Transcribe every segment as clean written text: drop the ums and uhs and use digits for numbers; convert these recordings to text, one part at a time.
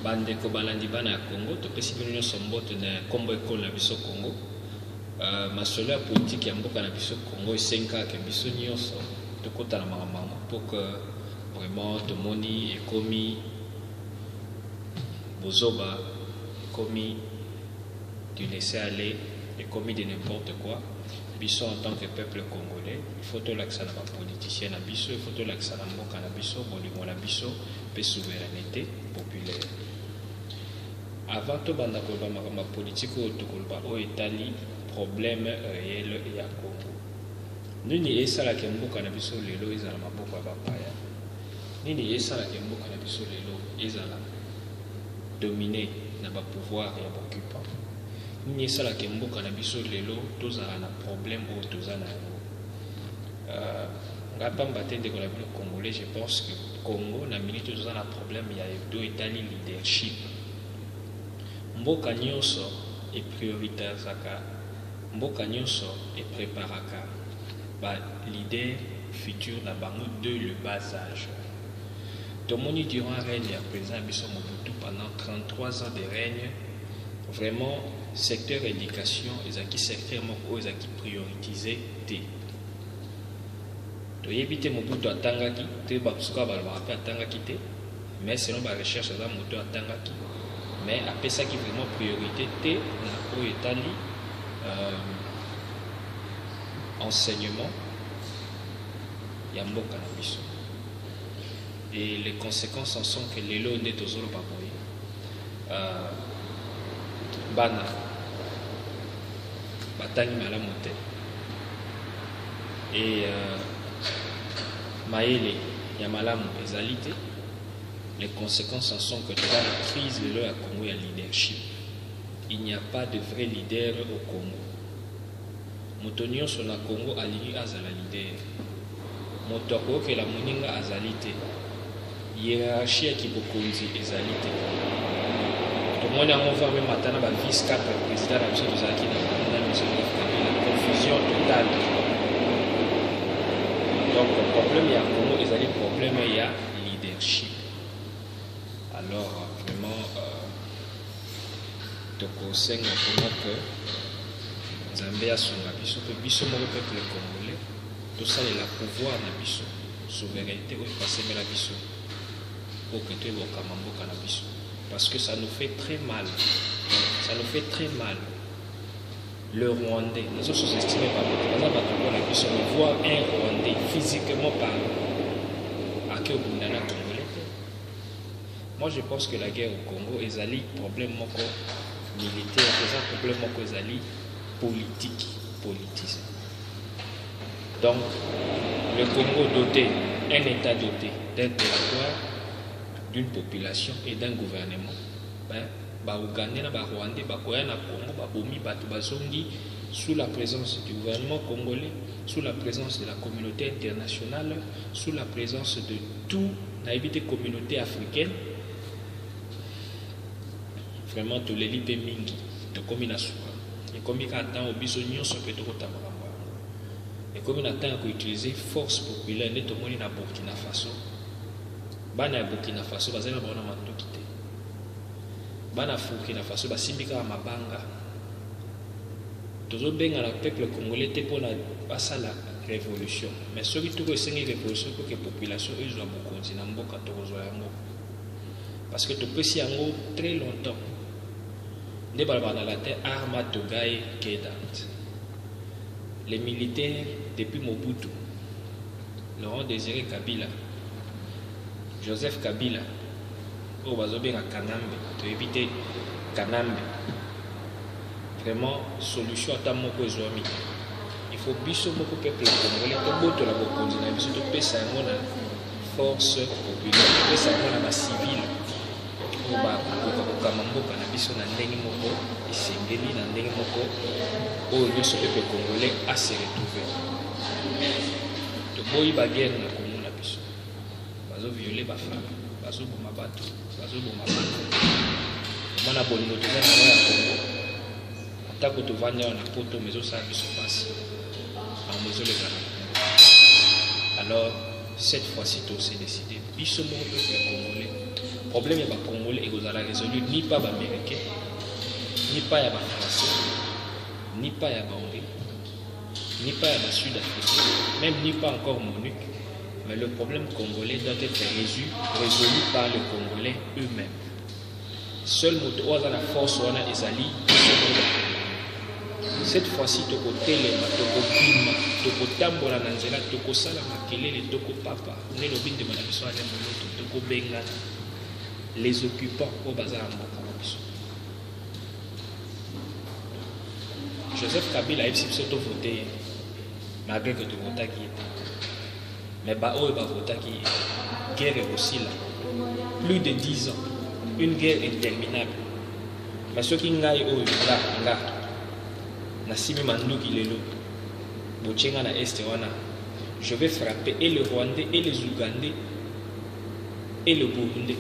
bandeko balandi bana ya Congo topesi bino nyonso mbote na kombo ekolo na biso Congo. Masolo ya politique ya mboka na biso Congo esenkaka biso nyonso tokotana makambo pour que vraiment tomoni ekomi bozoba, ekomi du laisser aller, ekomi de n'importe quoi. Biso en tant que peuple congolais, il faut tout l'accès à la politicien na biso, il faut tout l'accès à la mboka na biso, bolingo na biso, pe souveraineté populaire. Avant tout banda koloba makambo politique oyo tokoloba oyo etali problème réel ya Congo. Nini esalaka mboka na biso lelo ezala maboko ya bapaya? Nini esalaka mboka na biso lelo ezala dominé na ba pouvoir ya occupant? Nini esalaka mboka na biso lelo tozala na problème oyo toza na yango? Ngapamba te ndeko na bino congolais, je pense que Congo na minute toza na problème ya do etali leadership. Mboka nyonso e priorisaka, mboka nyonso e préparaka ba leader futur na bango de le bas âge. Tomoni durant règne ya président Biso Mobutu pendant 33 ans de règne, vraiment secteur éducation ezaki secteur moko ezaki prioritisé te. Toyebi te Mobutu atangaki te bakusuka balobaka pe atangaki te, mais selon ba recherche eza Mobutu atangaki, mais apesaki vraiment priorité te na oyo etali enseignement ya mboka na biso. Et les conséquences en sont que lelo nde tozoloba boye bana batangi malamu te, et mayele ya malamu ezali te. Les conséquences en sont que dans la crise lelo ya Congo ya leadership, il n'y a pas de vrai leader au Congo. Moto nyonso na Congo alingi azala leader, moto akokela moninga azali te, hiérarchie ya kibokonzi ezali te. Tomoni yango va même matana ba vice 4 président na biso tozalaki na Joseph Kabila, confusion totale. Donc le problème ya Congo ezali problème ya leadership. Alors vraiment tokosenga vraiment que Nzambe asunga biso pe biso moko peuple congolais tosalela pouvoir na biso, souveraineté oyo pasemela biso pour que toyebokama mboka na biso, parce que ça nous fait très mal, ça nous fait très mal. Le Rwandais, nous sommes sous-estimés par la biso, mais voir un Rwandais physiquement parlant à que Bundana congolais. Moi je pense que la guerre au Congo est un problème militaire, c'est un problème politique, politisé. Donc, le Congo doté, un État doté d'un territoire, d'une population et d'un gouvernement, Ougandais, Rwandais, Congo, Bazongi, sous la présence du gouvernement congolais, sous la présence de la communauté internationale, sous la présence de tout les communautés africaines. Vraiment, tous les libés mingi, de combination. Et comme il y a tant de besoins, ça peut être et comme il y a tant d'utiliser force populaire, nous sommes à Burkina Faso. Bana Burkina Faso, nous sommes à Mandokite. Bana Burkina Faso, nous sommes à Mabanga. Nous sommes à le peuple congolais pour la révolution. Mais ce qui est une révolution pour que la population ait beaucoup de temps. Parce que tu peux s'y aller très longtemps. Les militaires depuis Mobutu, Laurent Désiré Kabila, Joseph Kabila, au Bazobé à Kanambe, tu évites Kanambe. Vraiment, solution à ta moko zoami. Il faut biso moko peuple congolais, tout beau la bokonzi na biso to pesa ngo na force populaire, pesa ngo na civil. Mboka na biso na ndenge moko esengeli na ndenge moko oyo nyonso peuple congolais a se retrouver. Toboyi baguerre na Congo na biso, bazovioler bafana, bazoboma bato, bazoboma bato. Mwana bolingo toza na ya Congo atako tovanda na poto mezosala biso pasi amozolekana. Alors cette fois-ci to s'est décidé biso moko peuple congolais problème est Congolais et vous allez résolu ni par les Américains, ni par les Français, ni par les Hongrie, ni par les Sud-Africains, même ni pas encore MONUC. Mais le problème congolais doit être résolu par les Congolais eux-mêmes. Seul moto a la force wana ezali. Cette fois-ci toko telema, toko bima, toko tambola na nzela, toko sala makelele, toko papa. Ne lobinde mana biso ale moto, toko bengana. Les occupants au bazar mboka biso. Joseph Kabila a eu plutôt voté malgré que tu votais qui était. Mais bah oh bah voté qui guerre est aussi là. Plus de 10 ans. Une guerre interminable. Mais ceux qui n'aillent au là, Nassimi Manduki Lelo, Bochenga na Est wana, je vais frapper et le Rwandais, et les Ougandais, et le Burundais.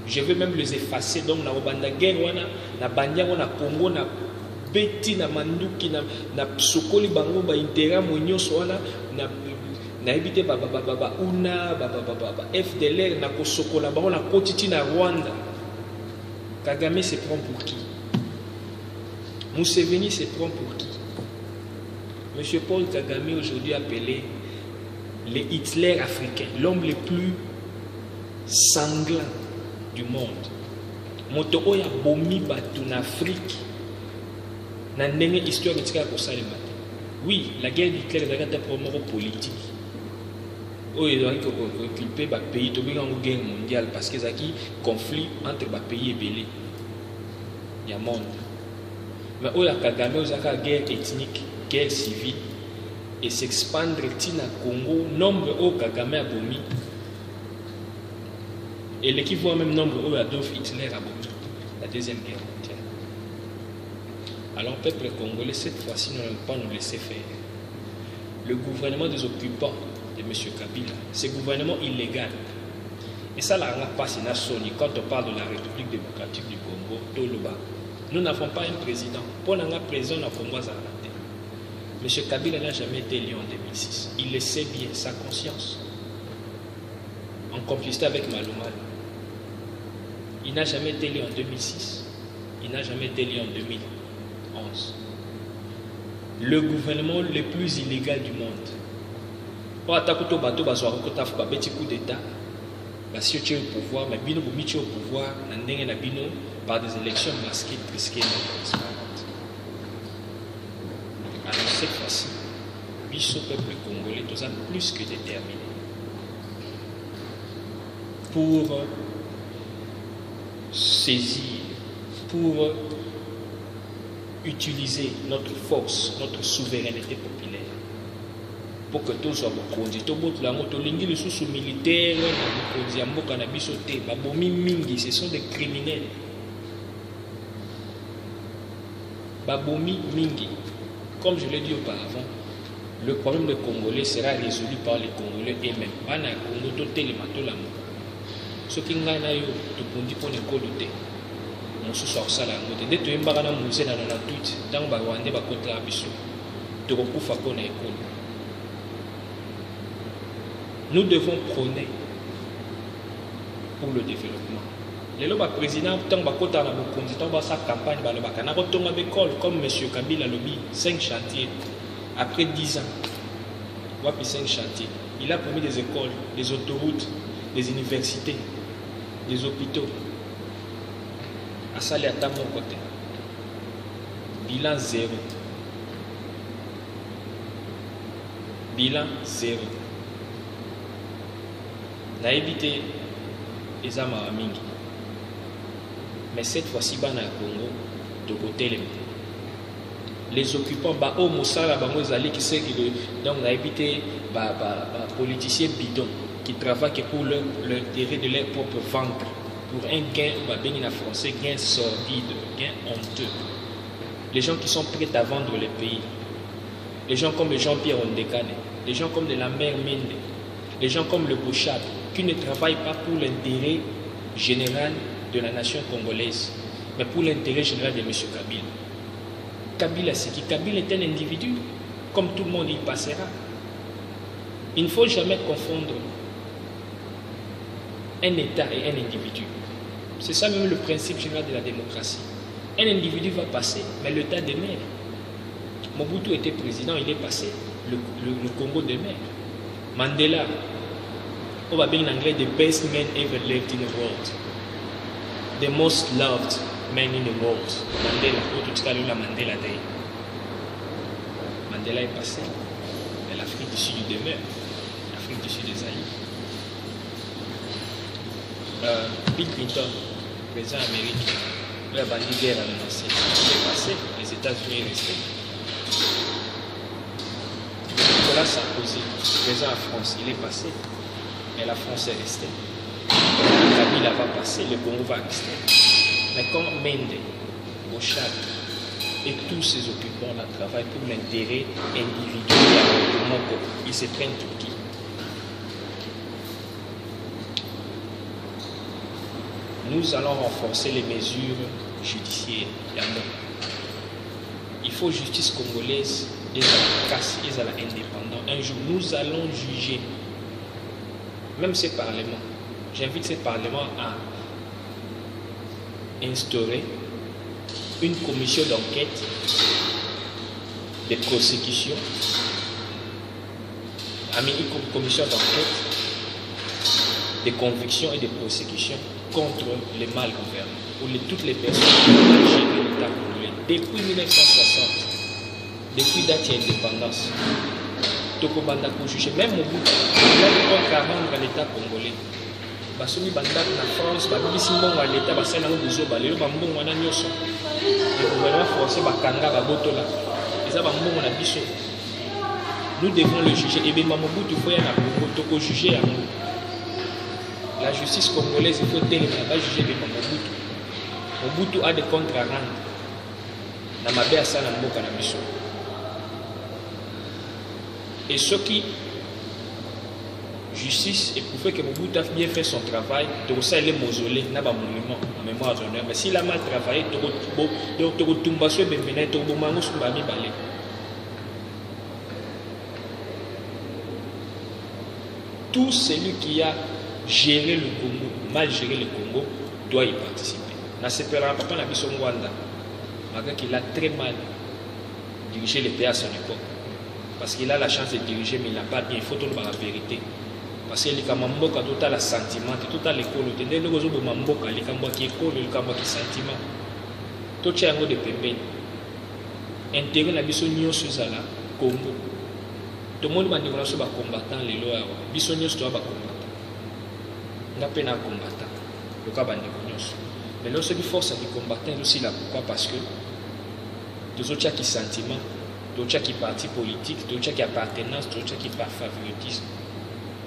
Je vais même les effacer. Donc, na Obanda guerre wana, na Banyango, na Congo, na Beti, na Manduki, na Sokoli Bango, ba Intera, Monyoso wana, na évité ba Una, ba FDLR, na Kosokola, ba na Kotiti, na Rwanda. Kagame se prend pour qui? Museveni se prend pour qui? Monsieur Paul Kagame aujourd'hui appelé le Hitler africain, l'homme le plus sanglant du monde. Moto oya bomi batu en Afrique. Na ndenge histoire etika ko salema. Oui, la guerre d'Hitler est un problème politique. Oyo ezalaki occuper ba pays to benga guerre mondiale parce que ezaki conflit entre ba pays ebele. Ya monde. Mais où la Kagame a guerre ethnique, guerre civile, et s'expandre tina Congo, nombre où Kagame a bomi, et l'équivalent même nombre où Adolf Hitler a bomi, la deuxième guerre mondiale. Alors, peuple congolais, cette fois-ci, nous n'allons pas nous laisser faire. Le gouvernement des occupants de M. Kabila, c'est un gouvernement illégal. Et ça, la passe na Sony, quand on parle de la République démocratique du Congo, Toloba. Nous n'avons pas un président. Pour un président, on a Congo Zarate. M. Kabila n'a jamais été élu en 2006. Il le sait bien, sa conscience. En complicité avec Malumal. Il n'a jamais été élu en 2006. Il n'a jamais été élu en 2011. Le gouvernement le plus illégal du monde. Pour attaquer tout bateau, petit coup d'État. Si tu es au pouvoir, mais bino vous mettez au pouvoir, par des élections masquées, trisquées, non transparentes. Alors cette fois-ci, Bisso peuple congolais, tout ça plus que déterminé pour saisir, pour utiliser notre force, notre souveraineté populaire. Pour que tout soit bokondi to botu la moto lingi le sous militaire na bokondi ya mboka na biso te babomi mingi, ce sont des criminels. Babomi mingi, comme je l'ai dit auparavant, le problème des Congolais sera résolu par les Congolais eux-mêmes. Bana Congo to telema to la moto soki ngai na yo to pondi pone kolo te mosusu akosala yango te nde toyembaka na muse na tweet ntango barwandais bakotela biso tokokufa mpona ekolo. Nous devons prôner pour le développement. Le président, tant que sa campagne, comme M. Kabila Lobi, 5 chantiers. Après 10 ans, 5 chantiers. Il a promis des écoles, des autoroutes, des universités, des hôpitaux. À ça, il y a mon côté. Bilan 0. Bilan 0. Na évité les âmes à Mingi. Mais cette fois-ci, dans le Congo, de côté les occupants, au Moussala, qui sait que donc on a évité les politiciens bidons qui travaillent pour l'intérêt de leur propre ventre, pour un gain, en français, gain sordide, gain honteux. Les gens qui sont prêts à vendre le pays, les gens comme Jean-Pierre Ondekane, les gens comme de la mère Mende, les gens comme le Bouchard, qui ne travaillent pas pour l'intérêt général de la nation congolaise, mais pour l'intérêt général de M. Kabila. Kabila, c'est qui? Kabila est un individu, comme tout le monde y passera. Il ne faut jamais confondre un État et un individu. C'est ça même le principe général de la démocratie. Un individu va passer, mais le temps demeure. Mobutu était président, il est passé. Le Congo demeure. Mandela, on va bien en anglais, the best man ever lived in the world. The most loved man in the world. Mandela, tout cas, la Mandela Day. Mandela est passé, mais l'Afrique du Sud demeure. L'Afrique du Sud des Aïe. Bill Clinton, président américain, il a banni guerre à l'annoncer. Il est passé, les États-Unis sont restés. Nicolas Sarkozy, président de la France, il est passé, mais la France est restée. Kabila va passer, le Congo va rester. Mais quand Mende, Bochak et tous ces occupants-là travaillent pour l'intérêt individuel de Moko, ils se prennent Turquie. Nous allons renforcer les mesures judiciaires. Il faut justice congolaise, ils sont indépendants. Un jour, nous allons juger, même ces parlements. J'invite ces parlements à instaurer une commission d'enquête, de prosécution, une commission d'enquête, de conviction et de prosécution contre les mal gouvernants, ou toutes les personnes qui ont géré l'État congolais depuis 1960, depuis date de l'indépendance. Tokobanda ko juger même au bout de 40 ans l'État congolais. Basumi banda na France, babisi mbongo à l'État basana nguzo balelo bambongo wana nyoso. Le gouvernement français bakanga babotola. Eza bambongo na biso. Nous devons le juger. Et bien Mobutu faut ya na Congo toko juger yango. La justice congolaise, il faut tellement pas juger de Mobutu. Mobutu a des comptes à rendre. Na mabe asana mboka na biso. Et ceux qui justice et prouver que Mobutu a bien fait son travail, tout ça il est mausolée, n'a pas monument en mémoire d'honneur. Mais s'il a mal travaillé, tout celui qui a géré le Congo, mal géré le Congo, doit y participer. Dans ce père, papa n'a pas son Rwanda, malgré qu'il a très mal dirigé le pays à son époque. Parce qu'il a la chance de diriger, mais il n'a pas bien. Il faut tout le la vérité. Parce qu'il y a tout le sentiment, tout l'école. Il y a tout le sentiment. Tout le monde de pembe. Intérêt na biso nyonso ezala Congo. Tout le monde va dire que les combattants, les lois, biso nyonso to ba combattant. Na pena combattant. Le cas bandi nyonso. Mais lorsque il force à combattant aussi là pourquoi parce que tous autres qui sentiment, d'autres qui parti politique, d'autres qui appartenance, d'autres qui par favoritisme.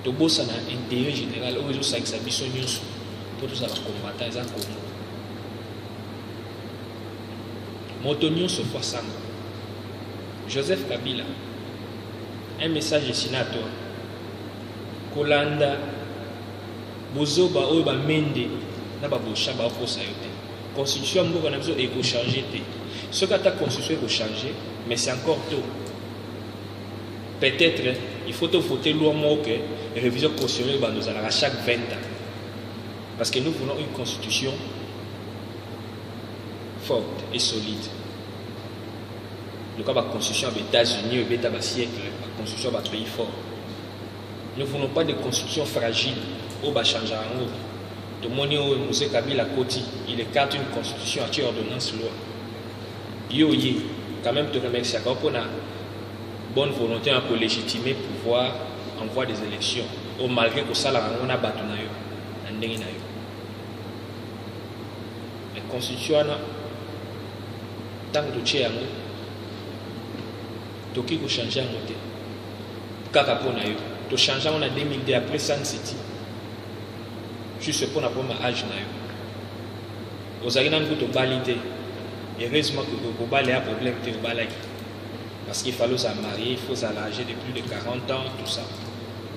Tout beau ça n'a intérêt général au réseau ça qui s'habille nyonso pour tous les combattants les Congo. Motonio se fois sang. Joseph Kabila, un message destiné à toi. Kolanda, Bozoba, Oba Mende, Naba Boshaba, Oposa Yote. Constitution, on a besoin de changer. Ce que ta constitution est changer, mais c'est encore tôt. Peut-être, il faut voter loin que révision constitutionnelle nous allons à chaque 20 ans. Parce que nous voulons une constitution forte et solide. Le cas de la constitution des États-Unis, des siècle, la constitution d'un pays fort. Nous ne voulons pas de constitution fragile où va changer en haut. Tout le monde est Kabila Koti, il écarte une constitution à ordonnance loi. Yo, quand même te remercie pour la bonne volonté pour légitimer pouvoir envoyer des élections. Au malgré que ça, on a battu na yo. La constitution, tant que tu es toki ko changer en côté kaka pona yo to changer en 2002 après Sun City juste pour na ma âge na yo ozalina nguto balité heureusement que ko balé a problème te balaki parce qu'il fallait se marier il faut s'âger de plus de 40 ans tout ça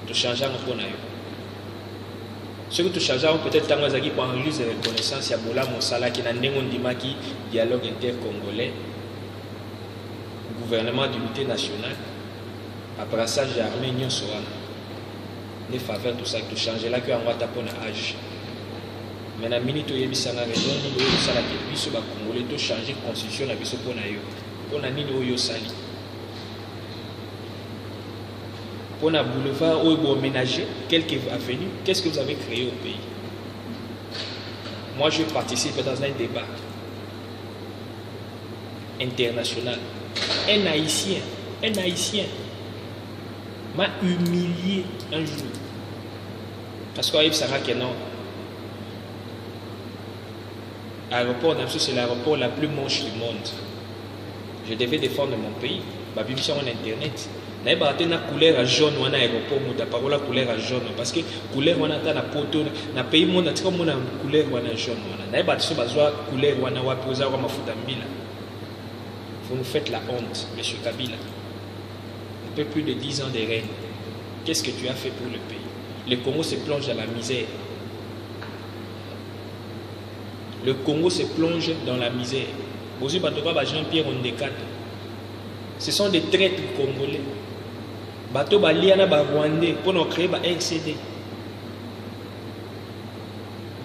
to changer en pona yo ce que tu changer peut-être tant azaki pour enregistrer de reconnaissance ya bola mosala ki na ndengo ndimaki dialogue intercongolais gouvernement d'unité nationale, brassage d'armée, nous sommes les faveurs, tout ça, tout changer là, que en wata pour âge. Mais la minute où il y a raison, il y a la biso ba congolais to changer constitution la biso pour na yo. Pour na nini oyo sali. Pour na boulevard où vous aménager quelques avenues, qu'est-ce que vous avez créé au pays? Moi, je participe dans un débat international. Un Haïtien m'a humilié un jour. Parce qu'il savait que non. L'aéroport d'Amsterdam, c'est l'aéroport la plus moche du monde. Je devais défendre mon pays. Ma bible sur internet. Je n'ai pas la couleur jaune ou un aéroport, je n'ai pas la couleur jaune. Parce que la couleur on a dans la poteau, dans le pays, on a comme une couleur jaune. Je n'ai pas la couleur on a posé à Mafutambila. Vous nous faites la honte, M. Kabila. Un peu plus de 10 ans de règne. Qu'est-ce que tu as fait pour le pays? Le Congo se plonge dans la misère. Le Congo se plonge dans la misère. Jean-Pierre Ondekane. Ce sont des traîtres congolais. Bato Baliana Rwandais pour nous créer un RCD.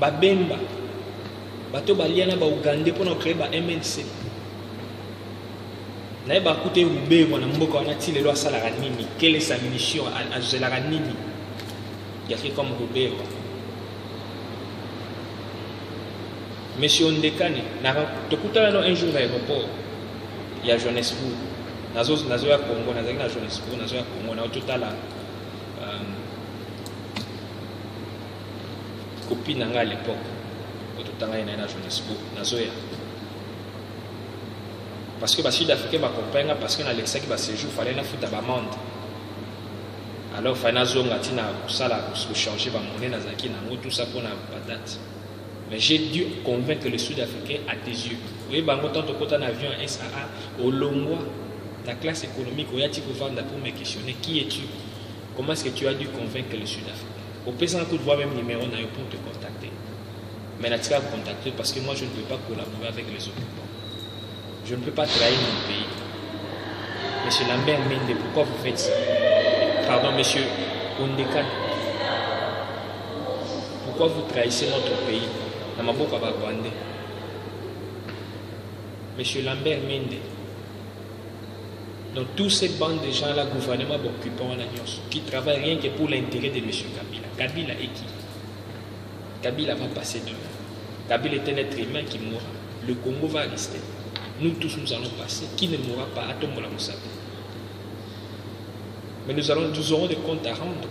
Bemba. Bato Baliana Ougandais pour nous créer un MLC. Naye ba koute Roubaix wana mboka wana ti lelo asalaka nini? Quelle est sa mission? Azelaka nini? Yaki comme Roubaix. Monsieur Ondekane, tokutana un jour à l'aéroport. Il y a Johannesburg. Nazo ya Congo, nazo ya Johannesburg, nazo ya Congo, na total copine nanga à l'époque. Ototanga ina na Johannesburg, nazo ya. Parce que les Sud-Africains m'accompagnent parce que dans le séjour, il fallait foutre la amende. Alors, il fallait changer la monnaie, tout ça pour la date. Mais j'ai dû convaincre les Sud-Africains à tes yeux. Vous voyez, tant que tu as un avion SAA, au Longwa, la classe économique, où il y a pour me questionner qui es-tu? Comment est-ce que tu as dû convaincre les Sud-Africains? Au pays, on peut voir même numéro pour te contacter. Mais tu vas me contacter parce que moi, je ne peux pas collaborer avec les occupants. Je ne peux pas trahir mon pays. Monsieur Lambert Mende, pourquoi vous faites ça? Pardon, monsieur Ondekane. Pourquoi vous trahissez notre pays? Monsieur Lambert Mende. Donc, tous ces bandes de gens-là, gouvernement occupant qui travaillent rien que pour l'intérêt de monsieur Kabila. Kabila est qui? Kabila va passer demain. Kabila est un être humain qui mourra. Le Congo va rester. Nous tous, nous allons passer. Qui ne mourra pas? Atomola Moussabe. Mais nous aurons des comptes à rendre.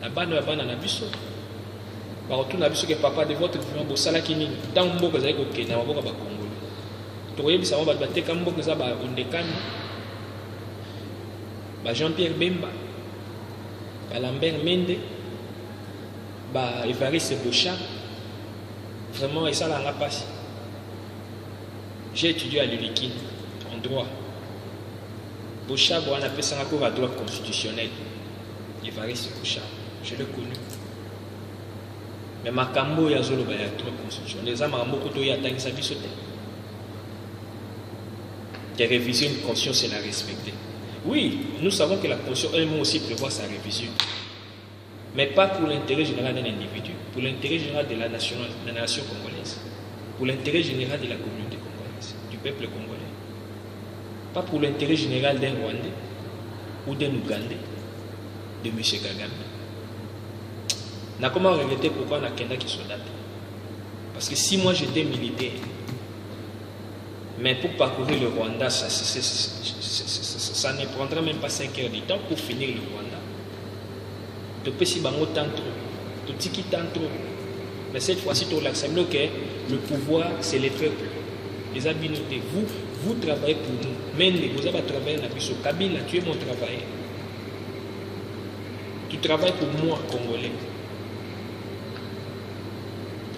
Là-bas, nous avons un abisso. Par retour, nous avons que papa de votre vivant, Bossala Kini, dans le Mboka Zaïko Kenya, dans le Congo. Tu vois, nous avons battu comme Mboka Zaba, Ondekane, Jean-Pierre Bemba, Lambert Mende, Évariste Bochard. Vraiment, et ça, là, on a passé. J'ai étudié à l'ULIKIN, en droit. Bochab, on appelle ça un droit constitutionnel. Évariste Bochab, je l'ai connu. Mais Makambo, il y a un droit constitutionnel. Les Amarambo, il y a un droit. La révision de constitution, c'est la respecter. Oui, nous savons que la constitution elle-même aussi prévoit sa révision. Mais pas pour l'intérêt général d'un individu, pour l'intérêt général de la nation congolaise, pour l'intérêt général de la communauté congolaise, du peuple congolais. Pas pour l'intérêt général d'un Rwandais ou d'un Ougandais, de M. Kagame. On a comment regretter pourquoi on a Kenda qui soldat. Parce que si moi j'étais militaire, mais pour parcourir le Rwanda, ça ne prendra même pas 5 heures de temps pour finir le Rwanda. Tu peux si bango tant trop, tu tiki tant trop. Mais cette fois-ci, tu l'acceptes que le pouvoir, c'est les peuples. Les habilités, vous travaillez pour nous. Même vous avez travaillé dans la Kabila, tu es mon travailleur. Tu travailles pour moi, Congolais.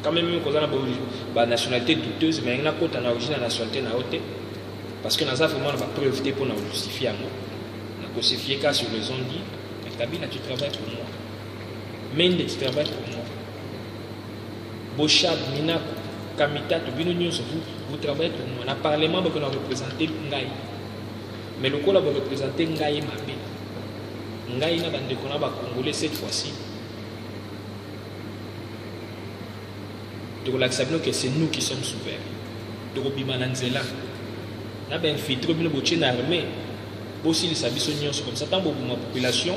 Quand même, quand on a une nationalité douteuse, mais on a une origine de la nationalité. Parce que nous avons vraiment la preuve pour nous justifier. Nous avons justifié car sur les ondes dit, mais Kabila, tu travailles pour moi. Mende, tu travailles pour moi. Bochab, Minako, Kamita, vous travaillez pour moi. Dans le Parlement, vous représentez Ngaï. Mais le col a représenté Ngaï Mabé. Ngaï n'a pas de Congolais cette fois-ci. que c'est nous qui sommes souverains. Tokobimananzela. Na ben infiltré bien boche na armée. Aussi les sabiso nyonso comme ça tant beaucoup ma population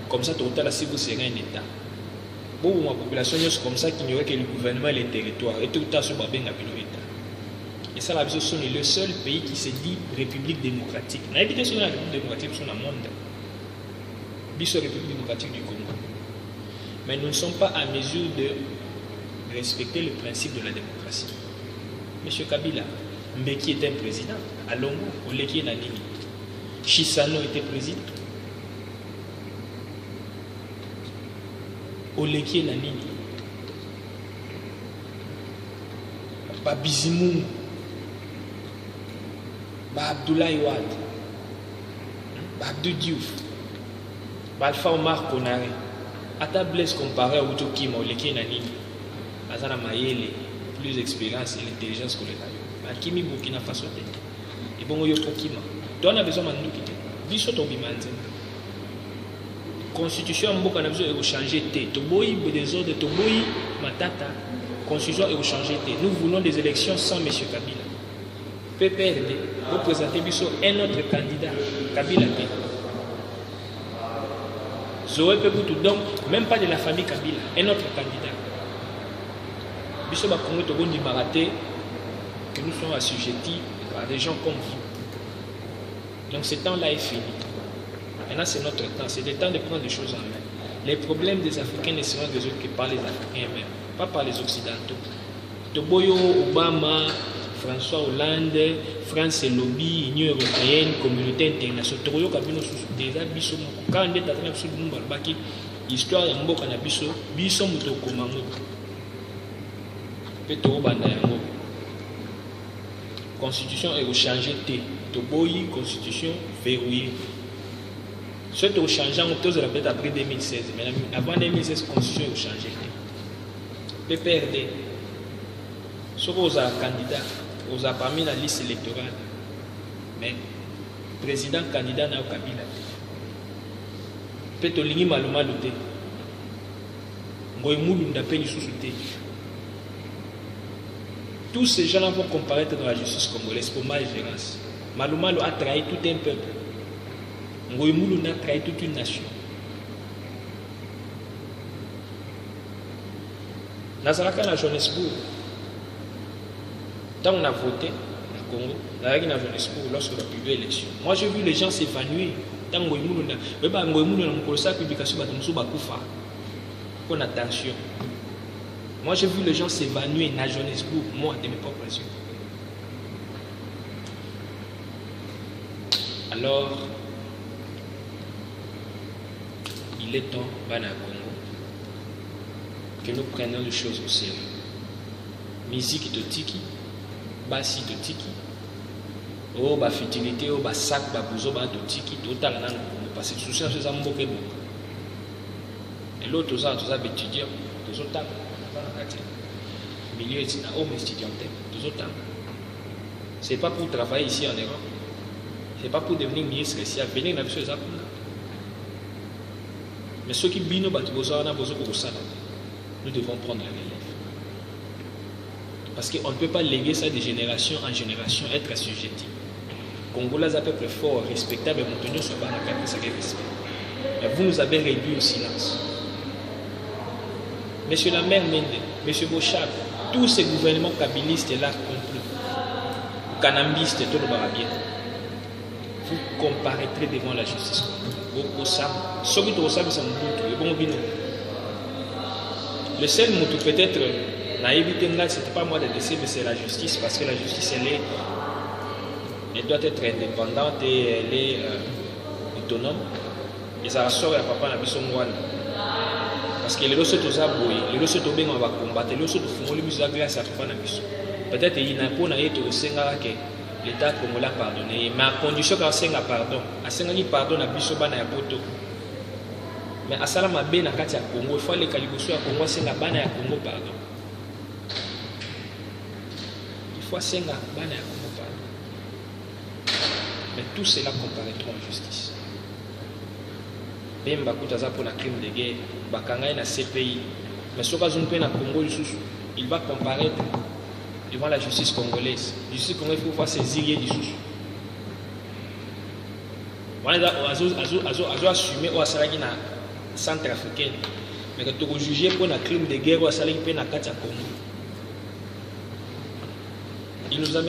comme ça total si vous serez un état. Beaucoup ma population nyonso comme ça qui ignorait que le gouvernement et les territoires et tout à ce babenga bino état. Et ça la sont le seul pays qui se dit république démocratique. Na évité sur la république démocratique sur le monde. Biso république démocratique du Congo. Mais nous ne sommes pas à mesure de respecter le principe de la démocratie. Monsieur Kabila, Mbeki était un président. Alongo, Oleki Nanini. Chisano était président. Oleki Nanini. Babizimu. Abdoulaye Wade. Abdou Diouf. Alpha Omar Konaré. Ata Blaise comparé à Uto Kima, Oleki Nanini. Azana Mayele, plus d'expérience et l'intelligence que les Akimi Burkina Faso. Et bon, yo Kima. On a besoin de nous quitter. Biso to bimanze. Constitution mboka na besoin de changer té. Toboyi désordre, toboyi matata. Constitution est changer té. Nous voulons des élections sans monsieur Kabila. PPRD, vous présentez biso un autre candidat. Kabila P. Zoé Peboutou, donc même pas de la famille Kabila, un autre candidat. Biso ba Congo to gondi maraté que nous sommes assujettis par des gens comme vous. Donc ce temps-là est fini. Maintenant c'est notre temps, c'est le temps de prendre des choses en main. Les problèmes des Africains ne seront résolus que par les Africains eux-mêmes, pas par les Occidentaux. Toboyo, Obama, François Hollande, France et Lobby, Union Européenne, Communauté Internationale, Toboyo Kabino déjà biso quand on est dans absolument barbaki, histoire ya mboka na biso, biso muto komango. Peut-être banda yango. Constitution est changée té. Toboyi constitution verrouillée. Ce qui a changé, on peut répéter après 2016. Mais avant 2016, la constitution a changé. PPRD. Ce qui est candidat, on a parmi la liste électorale. Mais président candidat n'a pas Kabila. Peut-être que maluma luté. Ngoymoulou n'a pas sous tous ces gens-là vont comparaître dans la justice congolaise pour malgérance. Malumalo a trahi tout un peuple. Ngoymoulou a trahi toute une nation. Nazaraka na Johannesburg. Tant on a voté au Congo, Nazaraka na Johannesburg lorsqu'on a pu l'élection. Moi j'ai vu les gens s'évanouir. Tant Ngoymoulou na, mais bah Ngoymoulou na mukolosa publication batumsu bakufa. Pour attention. Moi, j'ai vu les gens s'évanouir à Johannesburg, moi, de mes propres yeux. Alors, il est temps, Bana Congo, que nous prenions les choses au sérieux. Musique de tiki, bassi de tiki, oh, ba futilité, oh, ba sac, ba bouzo, ba de tiki, total, nan, parce que souci, c'est un mot que bon. Et l'autre, tout ça, étudiants, tout ça, milieu étudiant, homme étudiantin, tout autant. Ce n'est pas pour travailler ici en Europe. Ce n'est pas pour devenir ministre ici, à venir dans les choses. Mais ceux qui bino nous devons prendre la relève. Parce qu'on ne peut pas léguer ça de génération en génération, être assujetti. Congolais, un peuple fort, respectable, et Montenegro soit pas dans le respect. Mais vous nous avez réduit au silence. Monsieur la maire Mende, Monsieur Bochab, tous ces gouvernements kabilistes là compris, canambistes, tout le barabien, vous comparaîtrez devant la justice. Le seul mot peut-être, c'était pas moi de décider, mais c'est la justice, parce que la justice, elle doit être indépendante et elle est autonome. Et ça ressort à papa na biso mwana. Parce que les lois sont aux abois, les lois sont au bien on va combattre, les lois sont au fond, les musiques grâce à papa na biso. Peut-être qu'il y a un point au Sénégal que l'État congolais a pardonné, mais à condition qu'il y ait un pardon. À Sénégal pardon na biso bana ya poto. Mais à Salama B na kati ya Congo, il faut les Kaliboso à Congo c'est la bana ya Congo pardon. Il faut c'est la bana ya Congo pardon. Mais tout cela comparaîtra en justice. Même bakuta za pour la crime de guerre, bakanga na CPI. Mais ce cas où on peut na Congo lisusu, il va comparaître devant la justice congolaise. La justice congolaise, il faut voir saisir du sous. Voilà, azo assumé au Salagi na centre africain, mais que tu as jugé pour un crime de guerre au Salagi pour na Katia Congo. Il nous a